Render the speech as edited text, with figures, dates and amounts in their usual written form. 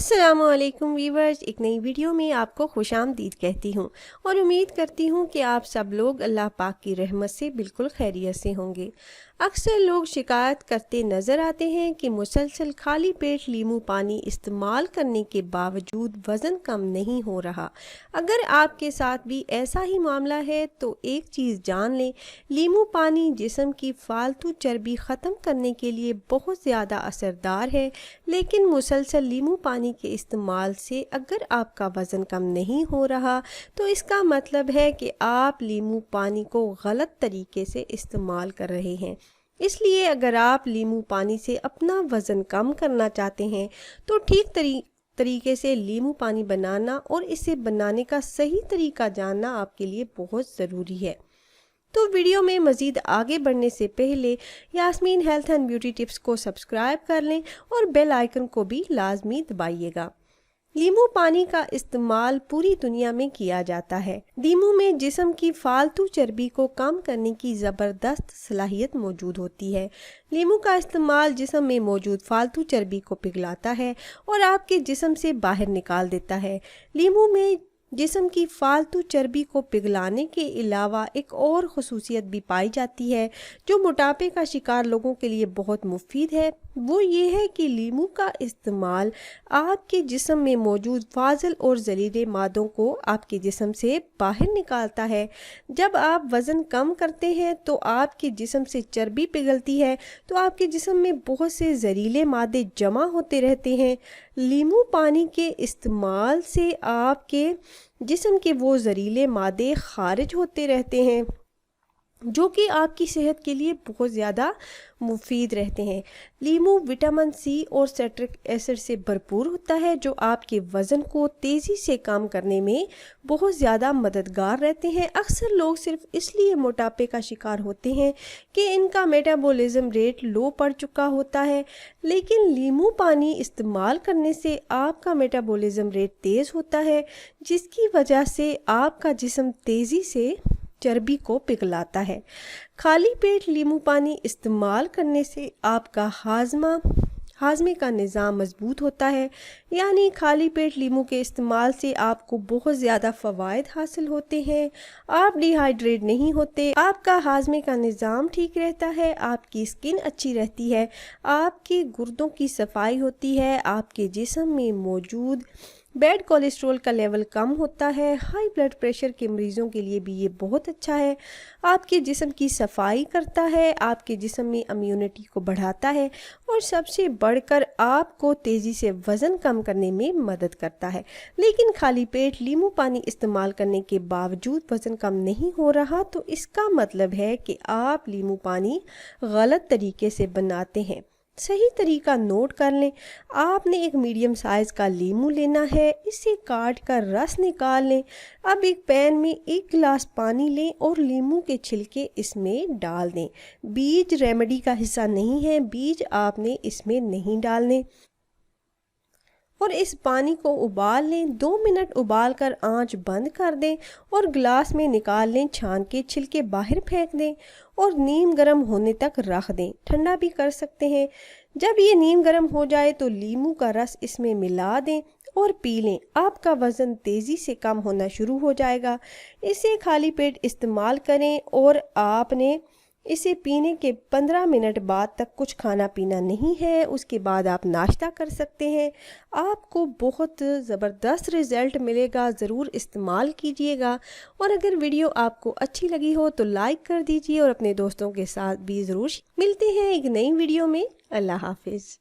अस्सलामुअलैकुम वीवर्स, एक नई वीडियो में आपको खुशामदीद कहती हूँ और उम्मीद करती हूँ कि आप सब लोग अल्लाह पाक की रहमत से बिल्कुल खैरियत से होंगे। अक्सर लोग शिकायत करते नज़र आते हैं कि मुसलसल खाली पेट लीमू पानी इस्तेमाल करने के बावजूद वज़न कम नहीं हो रहा। अगर आपके साथ भी ऐसा ही मामला है तो एक चीज़ जान लें, लीमू पानी जिस्म की फालतू चर्बी ख़त्म करने के लिए बहुत ज़्यादा असरदार है, लेकिन मुसलसल लीमू पानी के इस्तेमाल से अगर आपका वज़न कम नहीं हो रहा तो इसका मतलब है कि आप लीमू पानी को गलत तरीके से इस्तेमाल कर रहे हैं। इसलिए अगर आप लीमू पानी से अपना वज़न कम करना चाहते हैं तो ठीक तरीके से लीमू पानी बनाना और इसे बनाने का सही तरीका जानना आपके लिए बहुत ज़रूरी है। तो वीडियो में मज़ीद आगे बढ़ने से पहले Yasmeen health and beauty tips को सब्सक्राइब कर लें और बेल आइकन को भी लाजमी दबाइएगा। लीमू पानी का इस्तेमाल पूरी दुनिया में किया जाता है। लीमू में जिस्म की फालतू चर्बी को कम करने की ज़बरदस्त सलाहियत मौजूद होती है। लीमू का इस्तेमाल जिस्म में मौजूद फालतू चर्बी को पिघलाता है और आपके जिस्म से बाहर निकाल देता है। लीमू में जिस्म की फालतू चर्बी को पिघलाने के अलावा एक और ख़ुसूसियत भी पाई जाती है जो मोटापे का शिकार लोगों के लिए बहुत मुफीद है। वो ये है कि लीमू का इस्तेमाल आपके जिस्म में मौजूद फाजिल और जहरीले मादों को आपके जिस्म से बाहर निकालता है। जब आप वज़न कम करते हैं तो आपके जिस्म से चर्बी पिघलती है तो आपके जिस्म में बहुत से जहरीले मादे जमा होते रहते हैं। लीमू पानी के इस्तेमाल से आपके जिस्म के वो जहरीले मादे खारिज होते रहते हैं जो कि आपकी सेहत के लिए बहुत ज़्यादा मुफीद रहते हैं। लीमू विटामिन सी और सिट्रिक एसिड से भरपूर होता है जो आपके वज़न को तेज़ी से कम करने में बहुत ज़्यादा मददगार रहते हैं। अक्सर लोग सिर्फ इसलिए मोटापे का शिकार होते हैं कि इनका मेटाबॉलिज्म रेट लो पड़ चुका होता है, लेकिन लीमू पानी इस्तेमाल करने से आपका मेटाबॉलिज्म रेट तेज़ होता है, जिसकी वजह से आपका जिस्म तेज़ी से चर्बी को पिघलाता है। खाली पेट लीमू पानी इस्तेमाल करने से आपका हाजमे का निज़ाम मजबूत होता है, यानी खाली पेट लीमू के इस्तेमाल से आपको बहुत ज़्यादा फ़वाइद हासिल होते हैं। आप डिहाइड्रेट नहीं होते, आपका हाजमे का निज़ाम ठीक रहता है, आपकी स्किन अच्छी रहती है, आपके गुर्दों की सफाई होती है, आपके जिस्म में मौजूद बैड कोलेस्ट्रॉल का लेवल कम होता है। हाई ब्लड प्रेशर के मरीज़ों के लिए भी ये बहुत अच्छा है। आपके जिस्म की सफाई करता है, आपके जिस्म में इम्यूनिटी को बढ़ाता है और सबसे बढ़कर आपको तेज़ी से वज़न कम करने में मदद करता है। लेकिन खाली पेट लीमू पानी इस्तेमाल करने के बावजूद वज़न कम नहीं हो रहा तो इसका मतलब है कि आप लीमू पानी गलत तरीके से बनाते हैं। सही तरीका नोट कर लें। आपने एक मीडियम साइज़ का लीमू लेना है, इसे काट कर रस निकाल लें। अब एक पैन में 1 गिलास पानी लें और लीमू के छिलके इसमें डाल दें। बीज रेमेडी का हिस्सा नहीं है, बीज आपने इसमें नहीं डालने और इस पानी को उबाल लें। 2 मिनट उबाल कर आँच बंद कर दें और गिलास में निकाल लें। छान के छिलके बाहर फेंक दें और नीम गर्म होने तक रख दें। ठंडा भी कर सकते हैं। जब ये नीम गर्म हो जाए तो लीमू का रस इसमें मिला दें और पी लें। आपका वज़न तेज़ी से कम होना शुरू हो जाएगा। इसे खाली पेट इस्तेमाल करें और आपने इसे पीने के 15 मिनट बाद तक कुछ खाना पीना नहीं है। उसके बाद आप नाश्ता कर सकते हैं। आपको बहुत ज़बरदस्त रिज़ल्ट मिलेगा। ज़रूर इस्तेमाल कीजिएगा और अगर वीडियो आपको अच्छी लगी हो तो लाइक कर दीजिए और अपने दोस्तों के साथ भी ज़रूर मिलते हैं एक नई वीडियो में। अल्लाह हाफिज़।